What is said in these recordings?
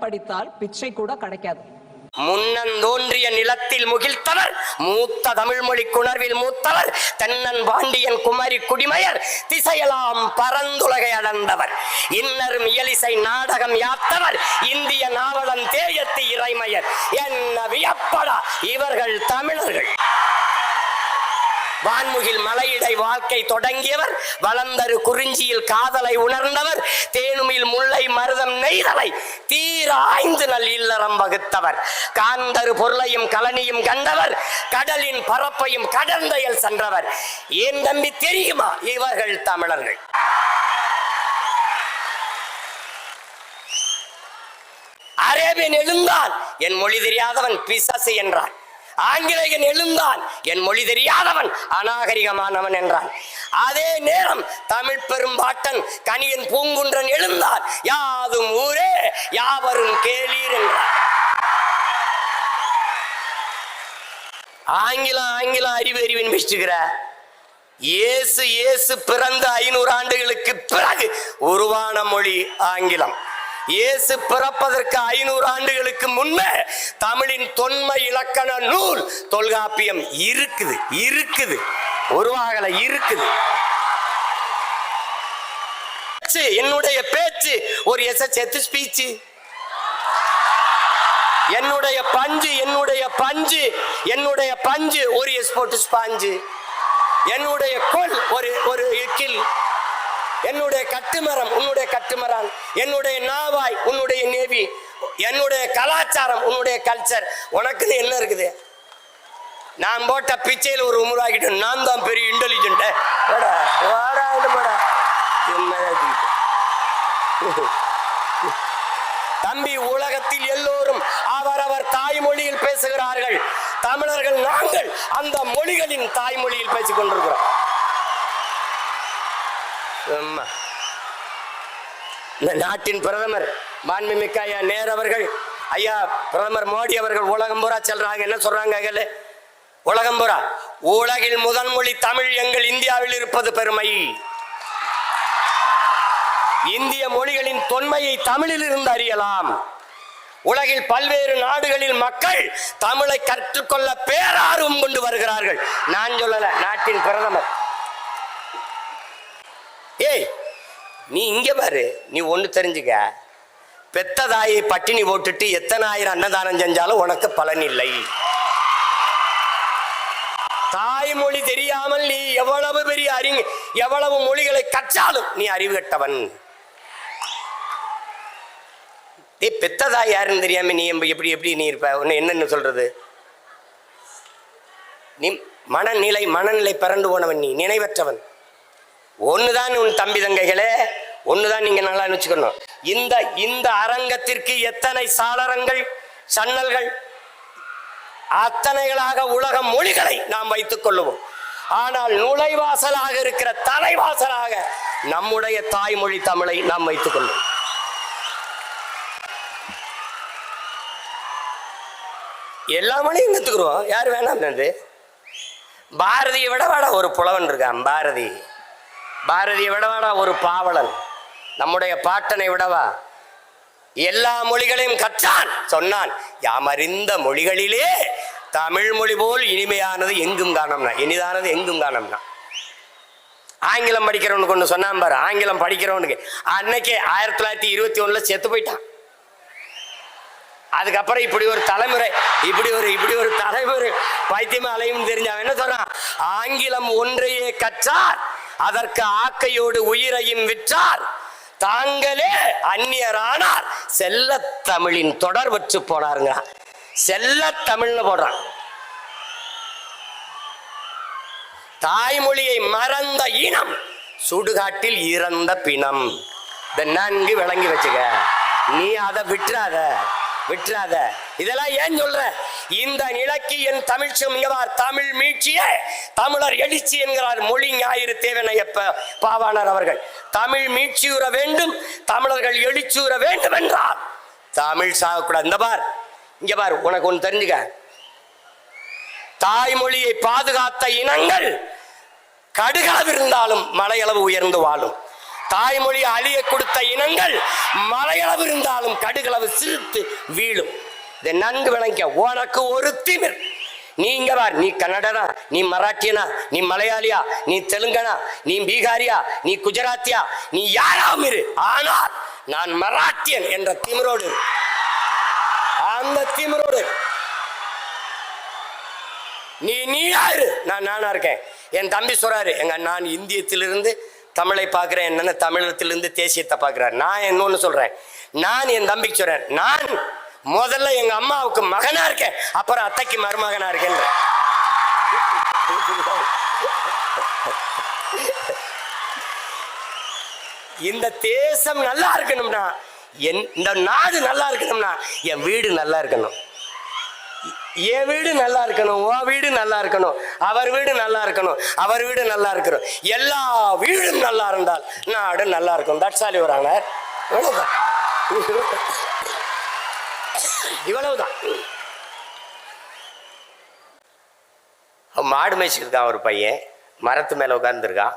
படித்தால் பிச்சை கூட கிடைக்காது. முன்னந்தோன்றிய நிலத்தில் முகிழ்த்தவர் மூத்த தமிழ் மொழி குணர்வில் மூத்தவர் தென்னன் பாண்டியன் குமரி குடிமையர் திசையெல்லாம் பரந்துலகை அடர்ந்தவர் இன்னரும் இயலிசை நாடகம் யாத்தவர் இந்திய நாவலன் தேயத்து இறைமையர் என்ன வியப்படா இவர்கள் தமிழர்கள். வான்முகில் மலையிடை வாழ்க்கை தொடங்கியவர் வளர்ந்தரு குறிஞ்சியில் காதலை உணர்ந்தவர் தேனுமில் முல்லை மருதம் நெய்தலை தீர ஆய்ந்து நல் இல்லறம் வகுத்தவர் காந்தரு பொருளையும் கலனியும் கண்டவர் கடலின் பரப்பையும் கடந்தையில் சென்றவர். ஏன் தம்பி தெரியுமா இவர்கள் தமிழர்கள். அரேபியன் எழுந்தான் என் மொழி தெரியாதவன் பிசாசு என்றான். ஆங்கிலேயன் எழுந்தான் என் மொழி தெரியாதவன் அநாகரிகமானவன் என்றான். அதே நேரம் தமிழ் பெரும்பாட்டன் கணியன் பூங்குன்றன் எழுந்தான் யாதும் ஊரே யாவரும் கேளீர் என்றான். ஆங்கிலம் அறிவின் மிஷ்டுகிற இயேசு இயேசு பிறந்த 500 ஆண்டுகளுக்கு பிறகு உருவான மொழி ஆங்கிலம். இயேசு பிறப்பதற்கு 500 ஆண்டுகளுக்கு முன்னே தமிழின் தொன்மை இலக்கண நூல் தொல்காப்பியம் இருக்குது உருவாகல இருக்குது. என்னுடைய பேச்சு ஒரு எஸ்எச் ஸ்பீச், என்னுடைய பஞ்சு ஒரு எஸ்போர்ட் ஸ்பாஞ்சு, என்னுடைய கொல் ஒரு எக்கில், என்னுடைய கட்டுமரம் உன்னுடைய கட்டுமரம், என்னுடைய நாவாய் உன்னுடைய நேவி, என்னுடைய கலாச்சாரம் உன்னுடைய கல்ச்சர். உனக்கு என்ன இருக்குது? நான் போட்ட பிச்சையில் ஒரு உருவாக்கிட்டு நான் தான் பெரிய இன்டெலிஜென்ட். தம்பி உலகத்தில் எல்லோரும் அவரவர் தாய்மொழியில் பேசுகிறார்கள். தமிழர்கள் நாங்கள் அந்த மொழிகளின் தாய்மொழியில் பேசிக் கொண்டிருக்கிறோம். இந்த நாட்டின் பிரதமர் மாண்புமிக்க ஐயா நேரு அவர்கள், ஐயா பிரதமர் மோடி அவர்கள் உலகம் பூரா செல்றாங்க. என்ன சொல்றாங்க? உலகம் பூரா உலகில் முதல் மொழி தமிழ் எங்கள் இந்தியாவில் இருப்பது பெருமை. இந்திய மொழிகளின் தொன்மையை தமிழில் இருந்து அறியலாம். உலகில் பல்வேறு நாடுகளில் மக்கள் தமிழை கற்றுக்கொள்ள பேரார்வம் கொண்டு வருகிறார்கள். நான் சொல்லல, நாட்டின் பிரதமர். ஏய் நீ இங்க பாரு, நீ ஒண்ணு தெரிஞ்சுக்க, பெத்த தாயை பட்டினி போட்டுட்டு எத்தனை ஆயிரம் அன்னதானம் செஞ்சாலும் உனக்கு பலன் இல்லை. தாய்மொழி தெரியாமல் நீ எவ்வளவு பெரிய எவ்வளவு மொழிகளை கற்றாலும் நீ அறிவு கட்டவன். பெத்த தாய் யாருன்னு தெரியாம நீ எப்படி நீ இருப்ப? உன்னை என்னன்னு சொல்றது? நீ மனநிலை பிறண்டு போனவன், நீ நினைவற்றவன். ஒண்ணுதான் உன் தம்பி தங்கைகளே, ஒண்ணுதான் நீங்க நல்லா நினைச்சுக்கணும். இந்த அரங்கத்திற்கு எத்தனை சாளரங்கள் சன்னல்கள் அத்தனைகளாக உலக மொழிகளை நாம் வைத்துக் கொள்ளுவோம். ஆனால் நுழைவாசலாக இருக்கிற தலைவாசலாக நம்முடைய தாய்மொழி தமிழை நாம் வைத்துக் கொள்வோம். எல்லா மொழியும் கத்துக்கிறோம், யார் வேணாம். பாரதியை விடவாடா ஒரு புலவன் இருக்கான். பாரதியை விடவாடா ஒரு பாவலன். நம்முடைய பாட்டனை விடவா எல்லா மொழிகளையும் கற்றான். சொன்னான், யாம் அறிந்த மொழிகளிலே தமிழ் மொழி போல் இனிமையானது எங்கும் காணோம்னா, இனிதானது எங்கும் காணோம்னா. ஆங்கிலம் படிக்கிறவனுக்கு ஒன்று சொன்னான் பாரு. ஆங்கிலம் படிக்கிறவனுக்கு அன்னைக்கே 1921 செத்து போயிட்டான். அதுக்கப்புறம் இப்படி ஒரு தலைமுறை பைத்தியமா அலையும் தெரிஞ்சவன் என்ன சொல்றான்? ஆங்கிலம் ஒன்றையே கற்றார், அதற்கு ஆக்கையோடு உயிரையும் விற்றார், தாங்களே அந்நியரானார், செல்ல தமிழின் தொடர் வச்சு போனாருங்க. செல்ல தமிழ்னு போடுறான். தாய்மொழியை மறந்த இனம் சுடுகாட்டில் இறந்த பிணம். இதை நன்கு விளங்கி வச்சுக்க. நீ அதை விட்டுறாத. இதெல்லாம் ஏன் சொல்ற? இந்த நிலைக்கு என் தமிழ் தமிழ் மீட்சியே தமிழர் எழுச்சி என்கிறார் மொழி ஞாயிறு தேவனையப்ப பாவாணர் அவர்கள். தமிழ் மீட்சியுற வேண்டும், தமிழர்கள் எழுச்சியுற வேண்டும் என்றால் தமிழ் சாகக்கூடாது. இங்க பார், உனக்கு ஒன்று தெரிஞ்சுக்க. தாய்மொழியை பாதுகாத்த இனங்கள் கடுகாவிருந்தாலும் மலையளவு உயர்ந்து வாழும். தாய்மொழி அழிய கொடுத்த இனங்கள் மலையளவு இருந்தாலும் கடுகளவு சிரித்து வீழும். இதை நன்கு விளங்க. உனக்கு ஒரு திமிர். நீங்க பார், நீ கன்னடனா, நீ மராட்டியனா, நீ மலையாளியா, நீ தெலுங்கனா, நீ பீகாரியா, நீ குஜராத்தியா, நீ யாராவும் இரு. ஆனால் நான் மராட்டியன் என்ற திமிரோடு, அந்த திமிரோடு நீ யாரு? நானா இருக்கேன். என் தம்பி சொல்றாரு, நான் இந்தியத்திலிருந்து தமிழை பார்க்கிறேன், என்னன்னு தமிழகத்திலிருந்து தேசியத்தை பார்க்கிறார். நான் இன்னொன்னு சொல்றேன், நான் என் தம்பிக்கு சொல்றேன், நான் முதல்ல எங்க அம்மாவுக்கு மகனா இருக்கேன், அப்புறம் அத்தைக்கு மருமகனா இருக்கேன். இந்த தேசம் நல்லா இருக்கணும்னா, இந்த நாடு நல்லா இருக்கணும்னா, என் வீடு நல்லா இருக்கணும், என் வீடு நல்லா இருக்கணும், உன் வீடு நல்லா இருக்கணும், அவர் வீடு நல்லா இருக்கணும், அவர் வீடு நல்லா இருக்கணும். எல்லா வீடும் நல்லா இருந்தால் நாடு நல்லா இருக்கும். That's all your honour. இவ்வளவுதான், இவ்வளவுதான். மாடு மேய்ச்சிருக்கான் ஒரு பையன், மரத்து மேல உட்கார்ந்துருக்கான்.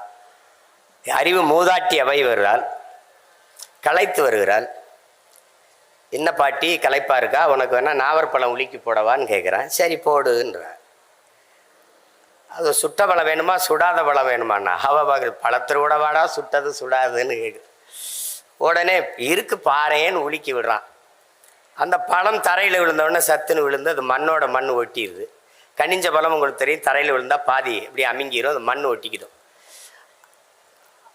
அறிவு மூதாட்டி அவை வருகிறாள், களைத்து வருகிறாள். என்ன பாட்டி களைப்பா இருக்கா, உனக்கு வேணா நாவற்பழம் உலுக்கி போடவான்னு கேட்குறான். சரி போடுன்றான். அது சுட்ட பழம் வேணுமா சுடாத பழம் வேணுமாண்ணா? பழத்தை விட வாடா, சுட்டது சுடாதுன்னு கேட்குது. உடனே இருக்கு பாறேன்னு உலுக்கி விடுறான். அந்த பழம் தரையில் விழுந்தோடனே சத்துன்னு விழுந்து அது மண்ணோட மண் ஒட்டிடுது. கனிஞ்ச பழம் உங்களுக்கு தெரியும், தரையில் விழுந்தா பாதி இப்படி அமுங்கிடும், அது மண் ஒட்டிக்கிடும்.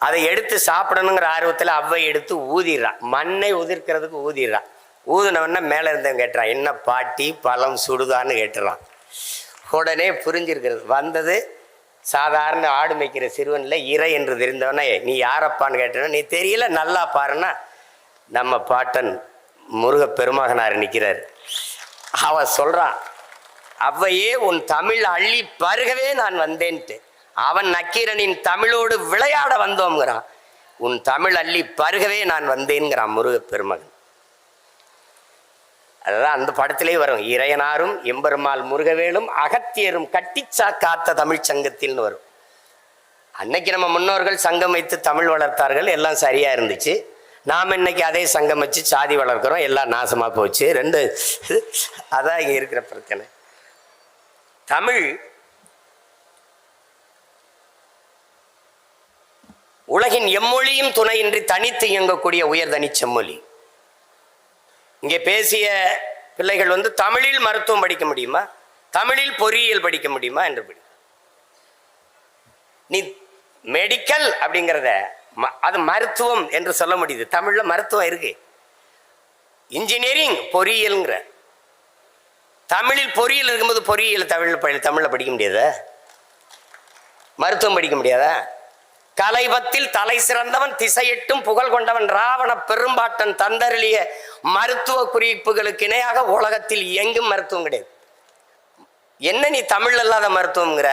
அதை எடுத்து சாப்பிடணுங்கிற ஆர்வத்தில் அவ்வை எடுத்து ஊதிடுறான், மண்ணை உதிர்க்கிறதுக்கு ஊதிடுறான். ஊதுனவன மேலே இருந்தவன் கேட்டுறான், என்ன பாட்டி பழம் சுடுதான்னு கேட்டுறான். உடனே புரிஞ்சிருக்கிறது, வந்தது சாதாரண ஆடு மேய்க்கிற சிறுவனில் இறை என்று தெரிந்தவனே, நீ யாரப்பான்னு கேட்டவன, நீ தெரியல நல்லா பாருன்னா நம்ம பாட்டன் முருக பெருமகனார் நிற்கிறார். அவன் சொல்றான், அவ்வையே உன் தமிழ் அள்ளி பருகவே நான் வந்தேன்ட்டு. அவன் நக்கீரனின் தமிழோடு விளையாட வந்தோம்ங்கிறான். உன் தமிழ் அள்ளி பருகவே நான் வந்தேன்கிறான் முருக பெருமகன். அதுதான் அந்த படத்திலே வரும், இறையனாரும் எம்பெருமாள் முருகவேலும் அகத்தியரும் கட்டிச்சா காத்த தமிழ் சங்கத்தில்னு வரும். அன்னைக்கு நம்ம முன்னோர்கள் சங்கம் வைத்து தமிழ் வளர்த்தார்கள், எல்லாம் சரியா இருந்துச்சு. நாம் இன்னைக்கு அதே சங்கம் வச்சு சாதி வளர்க்கிறோம், எல்லாம் நாசமா போச்சு. ரெண்டு அதான் இங்க இருக்கிற பிரச்சனை. தமிழ் உலகின் எம்மொழியும் துணையின்றி தனித்து இயங்கக்கூடிய உயர்தனி செம்மொழி. இங்கே பேசிய பிள்ளைகள் தமிழில் மருத்துவம் படிக்க முடியுமா, தமிழில் பொறியியல் படிக்க முடியுமா என்று படி. நீ மெடிக்கல் அப்படிங்கிறத அது மருத்துவம் என்று சொல்ல முடியுது. தமிழ்ல மருத்துவம் இருக்கு. இன்ஜினியரிங் பொறியியல்ங்கிற, தமிழில் பொறியியல் இருக்கும்போது பொறியியல் தமிழ்ல படிக்க முடியாதா? மருத்துவம் படிக்க முடியாதா? கலைபத்தில் தலை சிறந்தவன் திசையிட்டும் புகழ் கொண்டவன் ராவண பெரும்பாட்டன் தந்தருளிய மருத்துவ குறிப்புகளுக்கு இணையாக உலகத்தில் எங்கும் மருத்துவம் கிடையாது. என்ன நீ தமிழ் அல்லாத மருத்துவம்ங்கிற?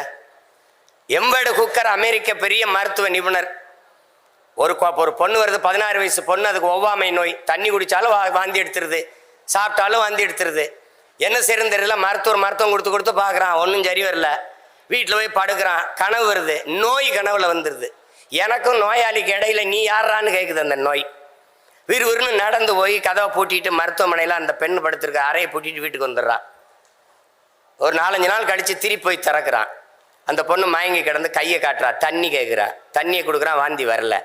எம்பேடு குக்கர் அமெரிக்க பெரிய மருத்துவ நிபுணர். ஒரு பொண்ணு வருது, 16 வயசு பொண்ணு, அதுக்கு ஒவ்வாமை நோய். தண்ணி குடிச்சாலும் வாந்தி எடுத்துருது, சாப்பிட்டாலும் வாந்தி எடுத்துருது. என்ன செய்யறது தெரியல. மருத்துவம் கொடுத்து பார்க்குறான், ஒன்றும் சரி வரல. வீட்டில் போய் படுக்கிறான், கனவு வருது, நோய் கனவுல வந்துடுது. எனக்கும் நோயாளிக்கு இடையில நீ யாரான்னு கேட்குது அந்த நோய். விறுவிறுன்னு நடந்து போய் கதவை பூட்டிட்டு மருத்துவமனையில் அந்த பெண் படுத்திருக்க அறையை பூட்டிட்டு வீட்டுக்கு வந்துடுறான். ஒரு 4-5 நாள் கழிச்சு திருப்பி போய் திறக்கிறான். அந்த பொண்ணு மயங்கி கிடந்து கையை காட்டுறா, தண்ணி கேட்குறா, தண்ணியை கொடுக்குறான், வாந்தி வரல.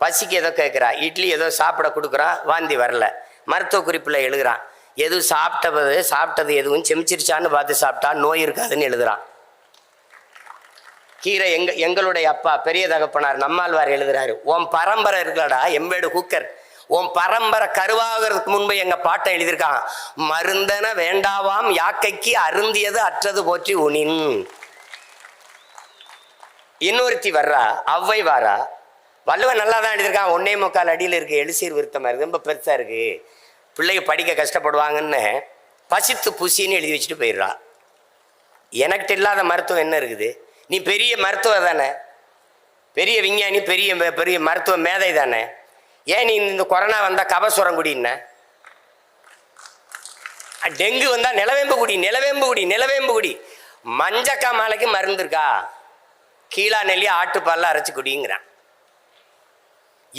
பசிக்கு ஏதோ கேட்குறா, இட்லி ஏதோ சாப்பிட கொடுக்குறான், வாந்தி வரல. மருத்துவ குறிப்பில் எழுதுறான், எதுவும் சாப்பிட்டது எதுவும் செமிச்சிருச்சான்னு பார்த்து சாப்பிட்டா நோய் இருக்காதுன்னு எழுதுறான். கீரை எங்களுடைய அப்பா பெரிய தகப்பனார் நம்மாழ்வார் எழுதுறாரு, உன் பரம்பரை இருக்கலடா எம்பேடு குக்கர், உன் பரம்பரை கருவாகிறதுக்கு முன்பு எங்க பாட்டை எழுதியிருக்கான், மருந்தன வேண்டாவாம் யாக்கைக்கு அருந்தியது அற்றது போற்றி உனின். இன்னொருத்தி வர்றா, அவ்வை வாரா, வள்ளுவன் நல்லா தான் எழுதியிருக்கான். 1.25 அடியில் இருக்கு, எழுசீர் விருத்தமா இருக்கு, ரொம்ப பெருசா இருக்கு, பிள்ளைங்க படிக்க கஷ்டப்படுவாங்கன்னு பசித்து புசின்னு எழுதி வச்சுட்டு போயிடுறா. எனக்கிட்ட இல்லாத மருத்துவம் என்ன இருக்குது? நீ பெரிய மருத்துவர் தானே, பெரிய விஞ்ஞானி, பெரிய பெரிய மருத்துவ மேதை தானே, ஏன் நீ இந்த கொரோனா வந்தா கபசுரம் குடின்ன, டெங்கு வந்தா நிலவேம்பு குடி, மஞ்சக்கா மாலைக்கு மருந்து இருக்கா, கீழா நெல்லி ஆட்டுப்பால்லாம் அரைச்சி குடிங்கிறான்.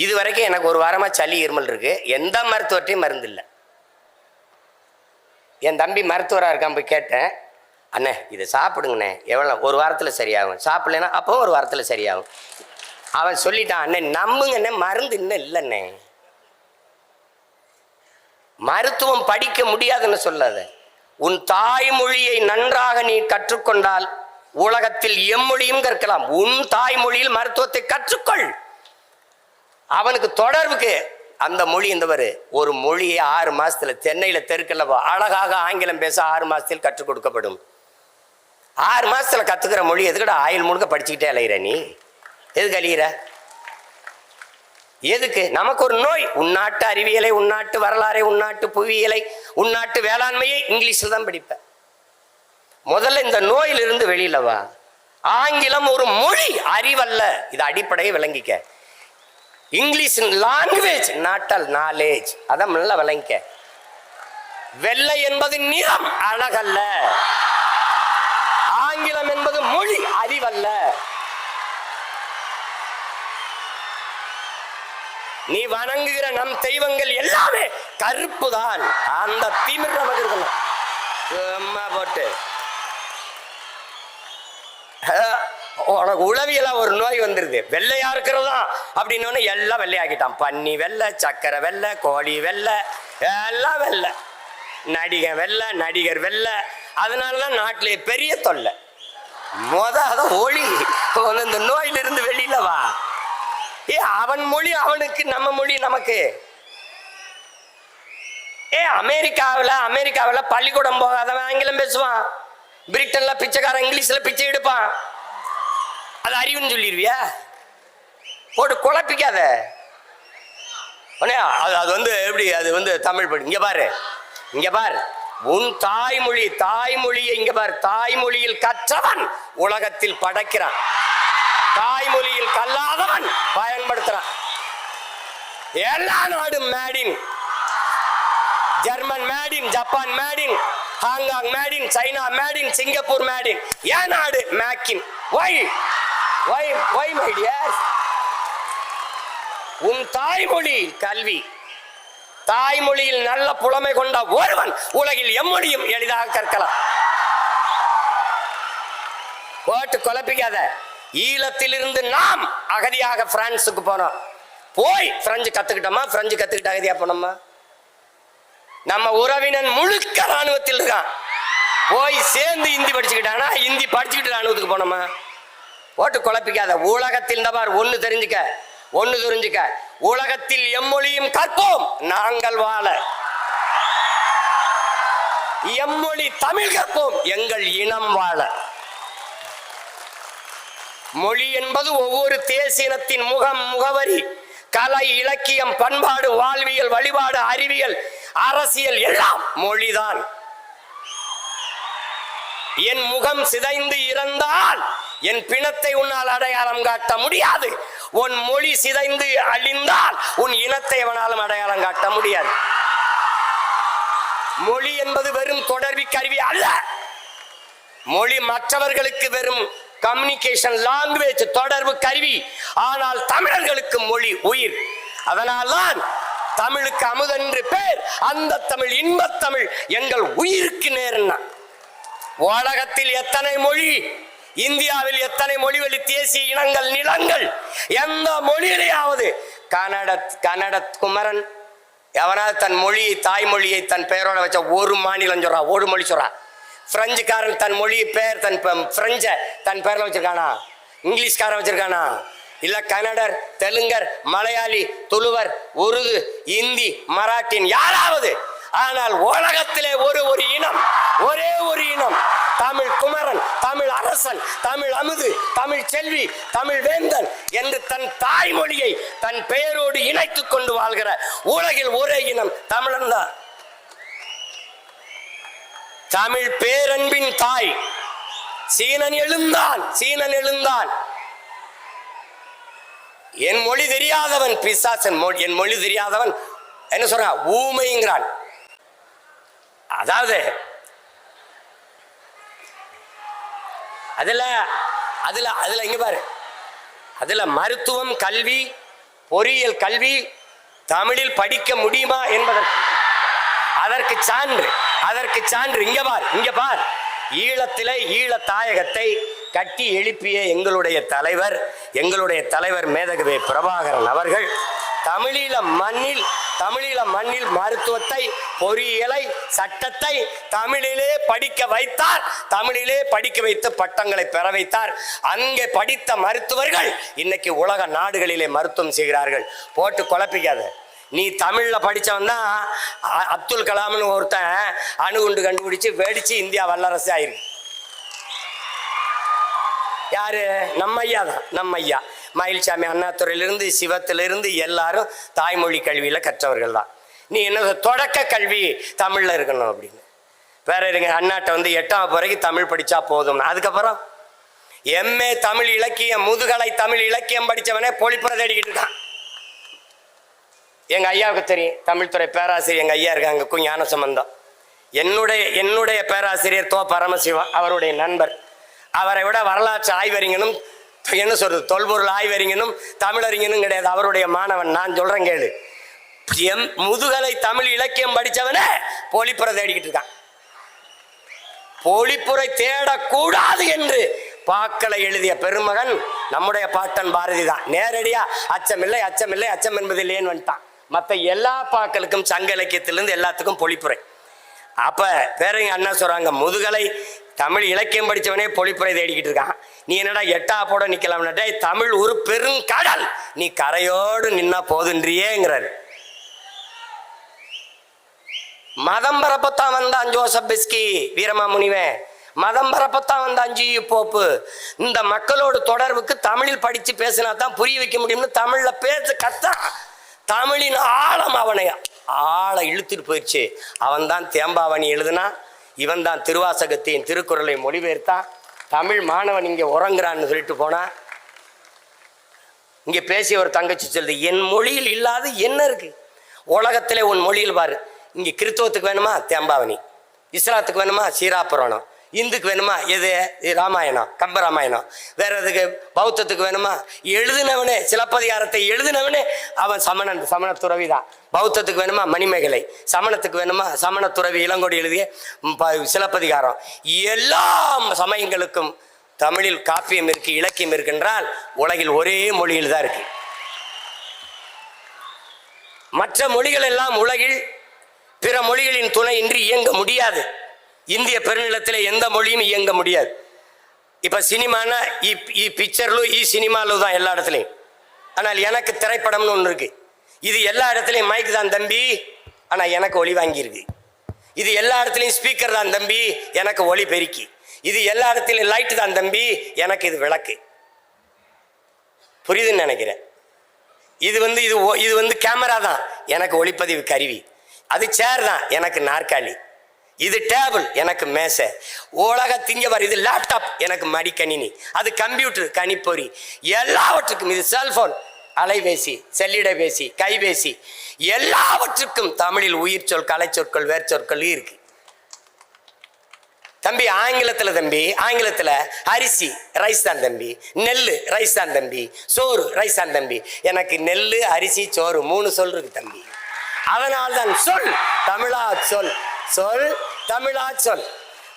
இது வரைக்கும் எனக்கு ஒரு வாரமா சளி இருமல் இருக்கு, எந்த மருத்துவத்தையும் மருந்து இல்லை. என் தம்பி மருத்துவராக இருக்கான், போய் கேட்டேன், அண்ணே இதை சாப்பிடுங்கண்ணே, எவ்வளோ ஒரு வாரத்தில் சரியாகும், சாப்பிடலன்னா அப்போ ஒரு வாரத்தில் சரியாகும். அவன் சொல்லிட்டான், அண்ணே நம்புங்கண்ணே மருந்து இன்னும் இல்லைண்ணே. மருத்துவம் படிக்க முடியாதுன்னு சொல்லாத. உன் தாய்மொழியை நன்றாக நீ கற்றுக்கொண்டால் உலகத்தில் எம்மொழியும் கற்கலாம். உன் தாய்மொழியில் மருத்துவத்தை கற்றுக்கொள். அவனுக்கு தொடர்புக்கு அந்த மொழி இந்தவரு ஒரு மொழியை 6 மாசத்துல தென்னையில தெருக்கல்லவா அழகாக ஆங்கிலம் பேச 6 மாசத்தில் கற்றுக் கொடுக்கப்படும். 6 மாசத்துல கத்துக்கிற மொழி எதுக்கடா ஆயுள் முழுக்க படிச்சுக்கிட்டே அலையிற நீ? எதுக்கு அழிகிற? எதுக்கு? நமக்கு ஒரு நோய். உள்நாட்டு அறிவியலை, உள்நாட்டு வரலாறை, உள்நாட்டு புவியியலை, உள்நாட்டு வேளாண்மையை இங்கிலீஷில் தான் படிப்ப. முதல்ல இந்த நோயிலிருந்து வெளியில வா. ஆங்கிலம் ஒரு மொழி, அறிவல்ல. இது அடிப்படையை விளங்கிக்க. இங்கிலீஷ் லாங்குவேஜ், நாட்டல் நாலேஜ். அதான் நல்லா விளங்கிக்க. வெள்ளை என்பது நிறம், அழகல்ல. ஆங்கிலம் என்பது மொழி, அறிவல்ல. நீ வணங்குகிற நம் தெய்வங்கள் எல்லாமே கருப்பு தான். அந்த திமிர் நமக்கு இருக்கணும். அம்மா போட்டு உனக்கு உளவியலா ஒரு நோய் வந்துருது, வெள்ளையா இருக்கிறதா அப்படின்னு எல்லாம் வெள்ளையாக்கிட்டான். பன்னி வெள்ளை, சக்கரை வெள்ளை, கோழி வெள்ளை, எல்லாம் வெள்ளை. நடிகர் வெள்ளை, நடிகர் வெள்ளை. அதனாலதான் நாட்டிலே பெரிய தொல்லை. அதான் ஒளி. இந்த நோயிலிருந்து வெளியில வா. அவன் மொழி அவனுக்கு, நம்ம மொழி நமக்கு. அமெரிக்காவில் பள்ளிக்கூடம் போகாதவன் ஆங்கிலம் பேசுவான். பிரிட்டன்ல பிச்சைக்காரன் இங்கிலீஷ்ல பிச்சை எடுப்பான். அது அறிவுன்னு சொல்லிடுவியா? போட்டு குழப்பிக்காத. அது எப்படி? அது தமிழ் படி. இங்க பாரு உன் தாய்மொழியை இங்க பாரு. தாய்மொழியில் கற்றவன் உலகத்தில் படைக்கிறான். தாய்மொழியில் கல்லாதவன் பயன்படுத்துறான். எல்லா நாடும் maiden, German maiden, Japan maiden, Hong Kong maiden, China maiden, Singapore maiden. ஏன் நாடு மேக்கின்? My dear? உன் தாய்மொழி கல்வி, தாய்மொழியில் நல்ல புலமை கொண்ட ஒருவன் உலகில் எம்மொழியும் எளிதாக கற்கலாம். போட்டு குழப்பிக்காத. ஈழத்திலிருந்து நாம் அகதியாக பிரான்சுக்கு போனோம். போய் பிரெஞ்சு கத்துக்கிட்டோமா? பிரெஞ்சு கத்துக்கிட்டு அகதியா போனோமா? நம்ம உறவினன் முழுக்க ராணுவத்தில் இருக்கான். போய் சேர்ந்து இந்தி படிச்சுக்கிட்டானா? இந்தி படிச்சுக்கிட்டு ராணுவத்துக்கு போனோமா? போட்டு குழப்பிக்காத. உலகத்தில் இந்த பார், ஒன்னு தெரிஞ்சுக்க. உலகத்தில் எம்மொழியும் கற்போம் நாங்கள் வாழ. எம்மொழி தமிழ் கற்போம் எங்கள் இனம் வாழ. மொழி என்பது ஒவ்வொரு தேசியத்தின் முகவரி. கலை, இலக்கியம், பண்பாடு, வாழ்வியல், வழிபாடு, அறிவியல், அரசியல் எல்லாம் மொழிதான். என் முகம் சிதைந்து இறந்தால் என் பிணத்தை உன்னால் அடையாளம் காட்ட முடியாது. உன் மொழி சிதைந்து அழிந்தால் உன் இனத்தை எவனாலும் அடையாளம் காட்ட முடியாது. மொழி என்பது வெறும் தொடர்பு கருவி அல்ல. மொழி மற்றவர்களுக்கு வெறும் கம்யூனிகேஷன் லாங்குவேஜ், தொடர்பு கருவி. ஆனால் தமிழர்களுக்கு மொழி உயிர். அதனால்தான் தமிழுக்கு அமுதென்று பேர். அந்த தமிழ் இன்பத் தமிழ் எங்கள் உயிருக்கு நேர்னா. உலகத்தில் எத்தனை மொழி, இந்தியாவில் எத்தனை மொழிவழி தேசிய இனங்கள், நிலங்கள், எந்த மொழியிலேயாவது கன்னட குமரன் எவனாவது தன் மொழியை, தாய்மொழியை தன் பெயரோட வச்ச ஒரு மாநிலம் சொல்றா, ஒரு மொழி சொல்றா. பிரெஞ்சுக்காரன் தன் மொழி பெயர், தன் பிரெஞ்ச தன் பெயர்ல வச்சிருக்கானா? இங்கிலீஷ்காரன் வச்சிருக்கானா? இல்ல கன்னடர், தெலுங்கர், மலையாளி, துளுவர், உருது, இந்தி, மராட்டின் யாராவது? ஆனால் உலகத்திலே ஒரு இனம், ஒரே ஒரு இனம், தமிழ் குமரன், தமிழ் அரசன், தமிழ் அமுது, தமிழ் செல்வி, தமிழ் வேந்தன் என்று தன் தாய்மொழியை தன் பெயரோடு இணைத்துக் கொண்டு வாழ்கிற உலகில் ஒரே இனம் தமிழன் தான். தமிழ் பேரன்பின் தாய். சீனன் எழுந்தான். என் மொழி தெரியாதவன் பிசாசன். என் மொழி தெரியாதவன் என்ன சொல்றான்? ஊமைங்கிறான். அதாவது அதுல இங்க பாரு, அதுல மருத்துவம், கல்வி, பொறியியல் கல்வி தமிழில் படிக்க முடியுமா என்பதற்கு அதற்கு சான்று இங்க பார் ஈழத்திலே ஈழ தாயகத்தை கட்டி எழுப்பிய எங்களுடைய தலைவர் மேதகவே பிரபாகரன் அவர்கள் தமிழீழ மண்ணில் மருத்துவத்தை, பொறியியலை, சட்டத்தை தமிழிலே படிக்க வைத்தார். தமிழிலே படிக்க வைத்து பட்டங்களை பெற வைத்தார். அங்கே படித்த மருத்துவர்கள் இன்னைக்கு உலக நாடுகளிலே மருத்துவம் செய்கிறார்கள். போட்டு குழப்பிக்காத. நீ தமிழ்ல படிச்சவன் தான் அப்துல் கலாம்னு ஒருத்தன் அணுகுண்டு கண்டுபிடிச்சு வெடிச்சு இந்தியா வல்லரசு ஆயிருக்கு. யாரு? நம்ம ஐயா தான். நம்ம ஐயா மயில்சாமி அண்ணாதுறையிலிருந்து சிவத்திலிருந்து எல்லாரும் தாய்மொழி கல்வியில கற்றவர்கள் தான். நீ என்ன தொடக்க கல்வி தமிழ்ல இருக்கணும் அப்படின்னு வேற இருங்க. அண்ணாட்ட வந்து 8ஆம் வரைக்கும் தமிழ் படிச்சா போதும். அதுக்கப்புறம் எம்ஏ தமிழ் இலக்கியம், முதுகலை தமிழ் இலக்கியம் படிச்சவனே பொழிப்புற தேடிக்கிட்டு இருக்கான். எங்க ஐயாவுக்கு தெரியும், தமிழ்துறை பேராசிரியர் எங்க ஐயா இருக்காங்க, ஞான சம்பந்தம். என்னுடைய பேராசிரியர் தோ பரமசிவம், அவருடைய நண்பர். அவரை விட வரலாற்று ஆய்வறிஞனும் என்ன சொல்றது தொல்பொருள் ஆய்வறிஞனும் தமிழறிஞனும் கிடையாது. அவருடைய மாணவன். நான் சொல்றேன் கேளு. முதுகலை தமிழ் இலக்கியம் படிச்சவனே பொழிப்புரை தேடிக்கிட்டு இருக்கான். பொழிப்புரை தேடக்கூடாது என்று பாக்களை எழுதிய பெருமகன் நம்முடைய பாட்டன் பாரதி தான். நேரடியா அச்சமில்லை அச்சமில்லை அச்சம் என்பதில்லைன்னு வந்துட்டான். மற்ற எல்லா பாக்களுக்கும் சங்க இலக்கியத்திலிருந்து எல்லாத்துக்கும் பொழிப்புரை. அப்ப வேற அண்ணா சொல்றாங்க, முதுகலை தமிழ் இலக்கியம் படிச்சவனே பொழிப்புரை தேடிக்கிட்டு இருக்கான். நீ என்னடா 8ஆம் போட நிக்கலாம்னா, தமிழ் ஒரு பெருங்கடல், நீ கரையோடு நின்னா போதுன்றியேங்கிறாரு. மதம் பரப்பத்தான் வந்தான் ஜோசப் பிஸ்கி வீரமாமுனிவன். மதம் பரப்பத்தான் வந்தான் ஜி போப்பு. இந்த மக்களோட தொடர்புக்கு தமிழில் படிச்சு பேசினா தான் புரிய வைக்க முடியும்னு தமிழ்ல பேச கத்தான். தமிழின் ஆழம் அவனை ஆழ இழுத்துட்டு போயிடுச்சு. அவன் தான் தேம்பாவணி எழுதுனா, இவன் தான் திருவாசகத்தின் திருக்குறளை மொழிபெயர்த்தான். தமிழ் மாணவன் இங்கே உறங்குறான்னு சொல்லிட்டு போனா, இங்கே பேசிய ஒரு தங்கச்சி சொல்லுது, என் மொழியில் இல்லாத என்ன இருக்கு உலகத்திலே? உன் மொழியில் பாரு. இங்கே கிறிஸ்தவத்துக்கு வேணுமா தேம்பாவணி, இஸ்லாத்துக்கு வேணுமா சீராபுராணம், இந்துக்கு வேணுமா எது ராமாயணம் கம்பராமாயணம், வேற எதுக்கு பௌத்தத்துக்கு வேணுமா எழுதினவனே சிலப்பதிகாரத்தை எழுதினவனே அவன் சமண துறவி தான். பௌத்தத்துக்கு வேணுமா மணிமேகலை, சமணத்துக்கு வேணுமா சமண துறவி இளங்கோடி எழுதிய சிலப்பதிகாரம். எல்லா சமயங்களுக்கும் தமிழில் காப்பியம் இருக்கு, இலக்கியம் இருக்கின்றால் உலகில் ஒரே மொழியில் தான் இருக்கு. மற்ற மொழிகள் எல்லாம் உலகில் பிற மொழிகளின் துணையின்றி இயங்க முடியாது. இந்திய பெருநிலத்தில் எந்த மொழியும் இயங்க முடியாது. இப்ப சினிமானா பிக்சர்லு சினிமாலு தான் எல்லா இடத்துலையும். ஆனால் எனக்கு திரைப்படம்னு ஒன்று இருக்கு. இது எல்லா இடத்துலையும் மைக் தான் தம்பி, ஆனா எனக்கு ஒளி வாங்கியிருக்கு. இது எல்லா இடத்துலையும் ஸ்பீக்கர் தான் தம்பி, எனக்கு ஒளி பெருக்கி. இது எல்லா இடத்துலையும் லைட் தான் தம்பி, எனக்கு இது விளக்கு. புரியுதுன்னு நினைக்கிறேன். இது வந்து கேமரா தான், எனக்கு ஒளிப்பதிவு கருவி. அது சேர் தான், எனக்கு நாற்காலி. இது டேபிள், எனக்கு மேசை. உலகத்திங்க வர இது லேப்டாப், எனக்கு மடிக்கணினி. அது கம்ப்யூட்டர், கணிப்பொறி. எல்லாவற்றுக்கும் இது செல்போன், அலைபேசி, செல்லிடபேசி, கைபேசி, எல்லாவற்றுக்கும் தமிழில் உயிர் சொல், கலை சொற்கள், வேர் சொற்கள் இருக்கு தம்பி. ஆங்கிலத்துல அரிசி ரைஸ் தான் தம்பி, நெல்லு ரைஸ் தான் தம்பி, சோறு ரைஸ் தான் தம்பி. எனக்கு நெல்லு, அரிசி, சோறு 3 சொல் இருக்கு தம்பி. அதனால்தான் சொல் தமிழா சொல், சொல் தமிழா சொல்.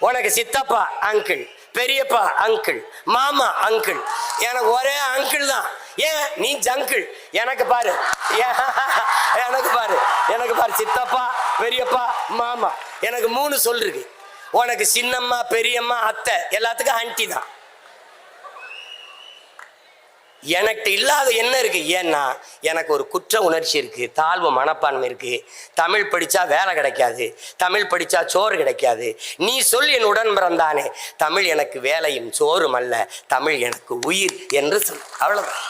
உனக்கு சித்தப்பா அங்கிள், பெரியப்பா அங்கிள், மாமா அங்கிள். எனக்கு ஒரே அங்கிள் தான். ஏன் நீ ஜங்கிள்? எனக்கு பாரு சித்தப்பா, பெரியப்பா, மாமா. எனக்கு 3 சொல் இருக்கு. உனக்கு சின்னம்மா, பெரியம்மா, அத்தை, எல்லாத்துக்கும் ஆண்டி தான். எனக்கு இல்லாத என்ன இருக்கு? ஏன்னா எனக்கு ஒரு குற்ற உணர்ச்சி இருக்கு, தாழ்வு மனப்பான்மை இருக்கு. தமிழ் படிச்சா வேலை கிடைக்காது, தமிழ் படிச்சா சோறு கிடைக்காது. நீ சொல் என் உடன் பிறந்தானே, தமிழ் எனக்கு வேலையும் சோறும் அல்ல, தமிழ் எனக்கு உயிர் என்று சொல். அவ்வளவுதான்.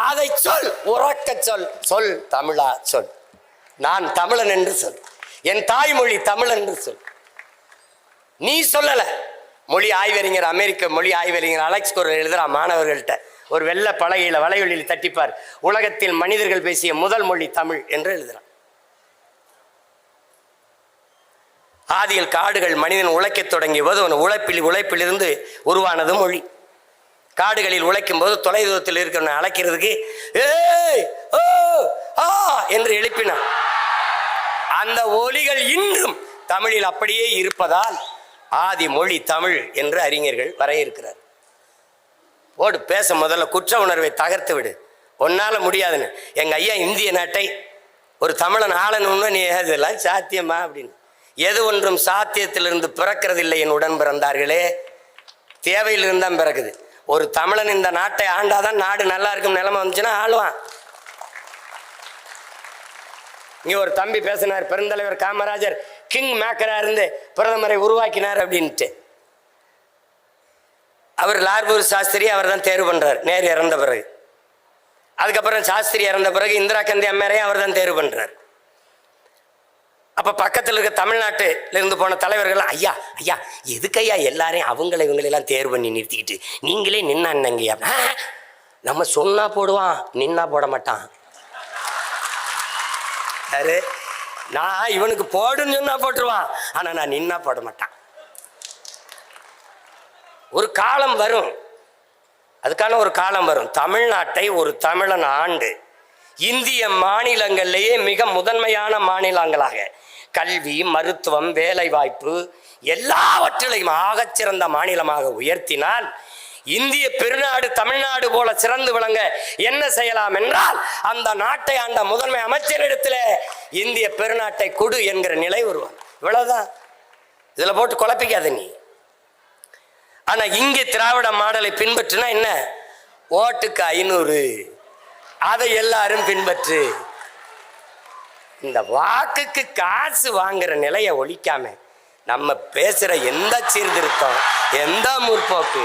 அதை சொல், உறக்க சொல். சொல் தமிழா சொல். நான் தமிழன் என்று சொல். என் தாய்மொழி தமிழ் என்று சொல். நீ சொல்லல. மொழி ஆய்வறிஞர், அமெரிக்க மொழி ஆய்வறிஞர் அலெக்ஸ் குரல் எழுதுறா மாணவர்கள்ட்ட. ஒரு வெள்ளை பலகையில வலைவெளியில் தட்டிப்பார், உலகத்தில் மனிதர்கள் பேசிய முதல் மொழி தமிழ் என்று எழுதுறான். ஆதியில் காடுகள் மனிதன் உழைக்க தொடங்கிய போது உழைப்பிலிருந்து உருவானது மொழி. காடுகளில் உழைக்கும் போது தொலைதூரத்தில் இருக்கிறவனை அழைக்கிறதுக்கு ஏய் ஓ ஆ என்று எழுப்பினான். அந்த ஒலிகள் இன்றும் தமிழில் அப்படியே இருப்பதால் ஆதி மொழி தமிழ் என்று அறிஞர்கள் வரையறுக்கிறார். ஓடு பேச முதல்ல குற்ற உணர்வை தகர்த்து விடு, ஒன்னால முடியாதுன்னு. எங்க ஐயா இந்திய நாட்டை ஒரு தமிழன் ஆளணும்னு நீ இதெல்லாம் சாத்தியமா அப்படின்னு. எது ஒன்றும் சாத்தியத்திலிருந்து பிறக்கிறதில்லை என் உடன் பிறந்தார்களே, தேவையிலிருந்து தான் பிறக்குது. ஒரு தமிழன் இந்த நாட்டை ஆண்டாதான் நாடு நல்லா இருக்கும் நிலைமை வந்துச்சுன்னா ஆளுவான். இங்க ஒரு தம்பி பேசினார், பெருந்தலைவர் காமராஜர் கிங் மேக்கரா இருந்து பிரதமரை உருவாக்கினார் அப்படின்ட்டு. அவர் லார்பூர் சாஸ்திரி அவர் தான் தேர்வு பண்றார் நேரு இறந்த பிறகு. அதுக்கப்புறம் சாஸ்திரி இறந்த பிறகு இந்திரா காந்தி அம்மையாரையும் அவர் தான் தேர்வு பண்றார். அப்ப பக்கத்தில் இருக்க தமிழ்நாட்டில இருந்து போன தலைவர்கள் ஐயா ஐயா எதுக்கு ஐயா எல்லாரையும் இவங்களெல்லாம் தேர்வு பண்ணி நிறுத்திக்கிட்டு நீங்களே நின்னாங்கய்யா. நம்ம சொன்னா போடுவான், நின்னா போட மாட்டான். நான் இவனுக்கு போடுன்னு சொன்னா போட்டுருவான், ஆனா நான் நின்னா போட மாட்டான். ஒரு காலம் வரும், அதுக்கான ஒரு காலம் வரும். தமிழ்நாட்டை ஒரு தமிழன் ஆண்டு இந்திய மாநிலங்களிலேயே மிக முதன்மையான மாநிலங்களாக கல்வி, மருத்துவம், வேலை வாய்ப்பு எல்லாவற்றிலையும் ஆகச்சிறந்த மாநிலமாக உயர்த்தினால் இந்திய பெருநாடு தமிழ்நாடு போல சிறந்து விளங்க என்ன செய்யலாம் என்றால் அந்த நாட்டை ஆண்ட முதன்மை அமைச்சரிடத்தில் இந்திய பெருநாட்டை கொடு என்கிற நிலை வருவான். இவ்வளவுதான், இதுல போட்டு குழப்பிக்காத நீ. ஆனா இங்கே திராவிட மாடலை பின்பற்றினா என்ன, ஓட்டுக்கு 500 அதை எல்லாரும் பின்பற்று. இந்த வாக்குக்கு காசு வாங்குற நிலையை ஒழிக்காம நம்ம பேசுற எந்த சீர்திருத்தம், எந்த முற்போக்கு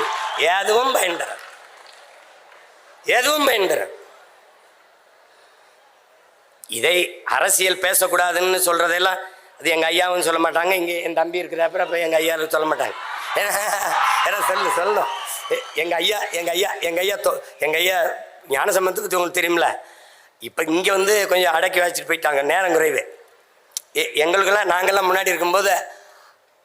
எதுவும் பயன்பெற இதை அரசியல் பேசக்கூடாதுன்னு சொல்றதெல்லாம் அது எங்க ஐயாவும் சொல்ல மாட்டாங்க, இங்க என் தம்பி இருக்கிறப்ப அப்ப எங்க ஐயாவும் சொல்ல மாட்டாங்க. ஏன்னா சொல்லணும் எங்க ஐயா ஞான சம்பந்தத்துக்கு உங்களுக்கு தெரியுமில்ல. இப்ப இங்க வந்து கொஞ்சம் அடக்கி வச்சுட்டு போயிட்டாங்க, நேரம் குறைவு. எங்களுக்கெல்லாம் நாங்கெல்லாம் முன்னாடி இருக்கும்போது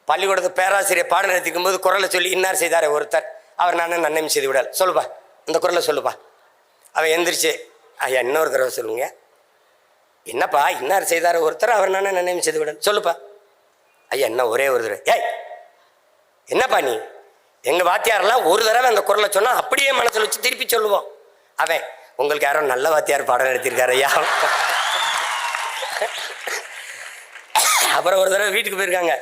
பள்ளிக்கூடத்து பேராசிரியர் பாடம் நடத்திக்கும் போது குரலை சொல்லி இன்னார் செய்தார் ஒருத்தர், அவர் நன்மை செய்து விடாது, சொல்லுப்பா இந்த குரலை சொல்லுப்பா. அவன் எந்திரிச்சு ஐயா இன்னொரு தடவை சொல்லுங்க, என்னப்பா இன்னார் செய்தார் ஒருத்தர் அவர் நன்மை செய்து விடாது, சொல்லுப்பா ஐயா என்ன ஒரே ஒரு தடவை. ஏய் என்னப்பா நீ, எங்க வாத்தியாரெல்லாம் ஒரு தடவை அந்த குரலை சொன்னா அப்படியே மனசுல வச்சு திருப்பி சொல்லுவோம். அவன் உங்களுக்கு யாரோ நல்ல வாத்தியார் பாடம் நடத்திருக்காரு ஐயா. அப்புறம் ஒரு தடவை வீட்டுக்கு போயிருக்காங்க.